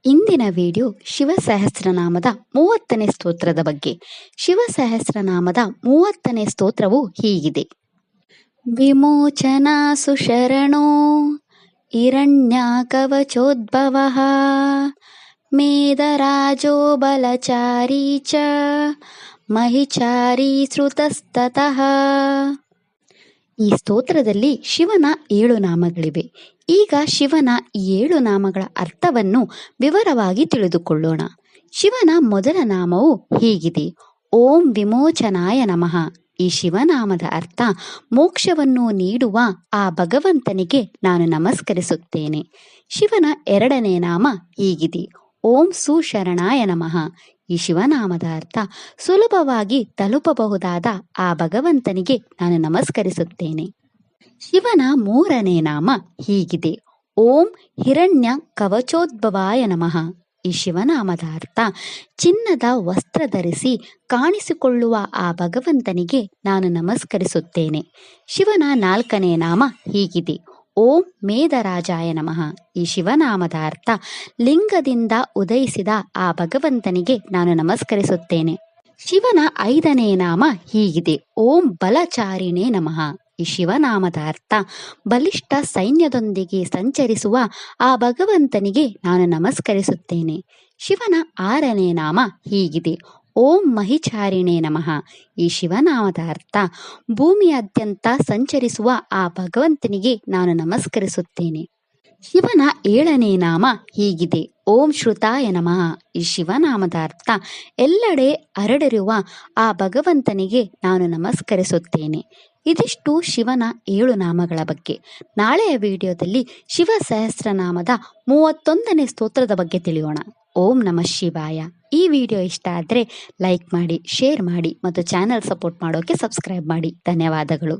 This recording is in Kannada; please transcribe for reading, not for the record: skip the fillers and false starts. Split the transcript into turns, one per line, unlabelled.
ಇಂದಿನ ವಿಡಿಯೋ ಶಿವಸಹಸ್ರನಾಮದ 30ನೇ ಸ್ತೋತ್ರದ ಬಗ್ಗೆ. ಶಿವಸಹಸ್ರನಾಮದ 30ನೇ ಸ್ತೋತ್ರವು ಹೀಗಿದೆ. ವಿಮೋಚನಾ ಸುಶರಣೋ ಹಿರಣ್ಯಕವಚೋದ್ಭವಃ ಮೇದರಾಜೋ ಬಲಚಾರಿ ಚ ಮಹಿಚಾರಿ ಶ್ರುತಸ್ತತಃ. ಈ ಸ್ತೋತ್ರದಲ್ಲಿ ಶಿವನ 7 ನಾಮಗಳಿವೆ. ಈಗ ಶಿವನ ಈ 7 ನಾಮಗಳ ಅರ್ಥವನ್ನು ವಿವರವಾಗಿ ತಿಳಿದುಕೊಳ್ಳೋಣ. ಶಿವನ ಮೊದಲ ನಾಮವು ಹೀಗಿದೆ: ಓಂ ವಿಮೋಚನಾಯ ನಮಃ. ಈ ಶಿವನಾಮದ ಅರ್ಥ ಮೋಕ್ಷವನ್ನು ನೀಡುವ ಆ ಭಗವಂತನಿಗೆ ನಾನು ನಮಸ್ಕರಿಸುತ್ತೇನೆ. ಶಿವನ 2ನೇ ನಾಮ ಹೀಗಿದೆ: ಓಂ ಸುಶರಣಾಯ ನಮಃ. ಈ ಶಿವನಾಮದ ಅರ್ಥ ಸುಲಭವಾಗಿ ತಲುಪಬಹುದಾದ ಆ ಭಗವಂತನಿಗೆ ನಾನು ನಮಸ್ಕರಿಸುತ್ತೇನೆ. ಶಿವನ 3ನೇ ನಾಮ ಹೀಗಿದೆ: ಓಂ ಹಿರಣ್ಯ ಕವಚೋದ್ಭವಾಯ ನಮಃ. ಈ ಶಿವನಾಮದ ಅರ್ಥ ಚಿನ್ನದ ವಸ್ತ್ರ ಧರಿಸಿ ಕಾಣಿಸಿಕೊಳ್ಳುವ ಆ ಭಗವಂತನಿಗೆ ನಾನು ನಮಸ್ಕರಿಸುತ್ತೇನೆ. ಶಿವನ 4ನೇ ನಾಮ ಹೀಗಿದೆ: ಓಂ ಮೇದರಾಜಾಯ ನಮಃ. ಈ ಶಿವನಾಮದ ಅರ್ಥ ಲಿಂಗದಿಂದ ಉದಯಿಸಿದ ಆ ಭಗವಂತನಿಗೆ ನಾನು ನಮಸ್ಕರಿಸುತ್ತೇನೆ. ಶಿವನ 5ನೇ ನಾಮ ಹೀಗಿದೆ: ಓಂ ಬಲಚಾರಿಣೇ ನಮಃ. ಈ ಶಿವನಾಮದ ಅರ್ಥ ಬಲಿಷ್ಠ ಸೈನ್ಯದೊಂದಿಗೆ ಸಂಚರಿಸುವ ಆ ಭಗವಂತನಿಗೆ ನಾನು ನಮಸ್ಕರಿಸುತ್ತೇನೆ. ಶಿವನ 6ನೇ ನಾಮ ಹೀಗಿದೆ: ಓಂ ಮಹಿಚಾರಿಣೇ ನಮಃ. ಈ ಶಿವನಾಮದ ಅರ್ಥ ಭೂಮಿಯಾದ್ಯಂತ ಸಂಚರಿಸುವ ಆ ಭಗವಂತನಿಗೆ ನಾನು ನಮಸ್ಕರಿಸುತ್ತೇನೆ. ಶಿವನ 7ನೇ ನಾಮ ಹೀಗಿದೆ: ಓಂ ಶ್ರುತಾಯ ನಮಃ. ಈ ಶಿವನಾಮದ ಅರ್ಥ ಎಲ್ಲೆಡೆ ಹರಡಿರುವ ಆ ಭಗವಂತನಿಗೆ ನಾನು ನಮಸ್ಕರಿಸುತ್ತೇನೆ. ಇದಿಷ್ಟು ಶಿವನ 7 ನಾಮಗಳ ಬಗ್ಗೆ. ನಾಳೆಯ ವಿಡಿಯೋದಲ್ಲಿ ಶಿವ ಸಹಸ್ರನಾಮದ 31ನೇ ಸ್ತೋತ್ರದ ಬಗ್ಗೆ ತಿಳಿಯೋಣ. ಓಂ ನಮಃ ಶಿವಾಯ. ಈ ವಿಡಿಯೋ ಇಷ್ಟ ಆದರೆ ಲೈಕ್ ಮಾಡಿ, ಶೇರ್ ಮಾಡಿ ಮತ್ತು ಚಾನೆಲ್ ಸಪೋರ್ಟ್ ಮಾಡೋಕೆ ಸಬ್ಸ್ಕ್ರೈಬ್ ಮಾಡಿ. ಧನ್ಯವಾದಗಳು.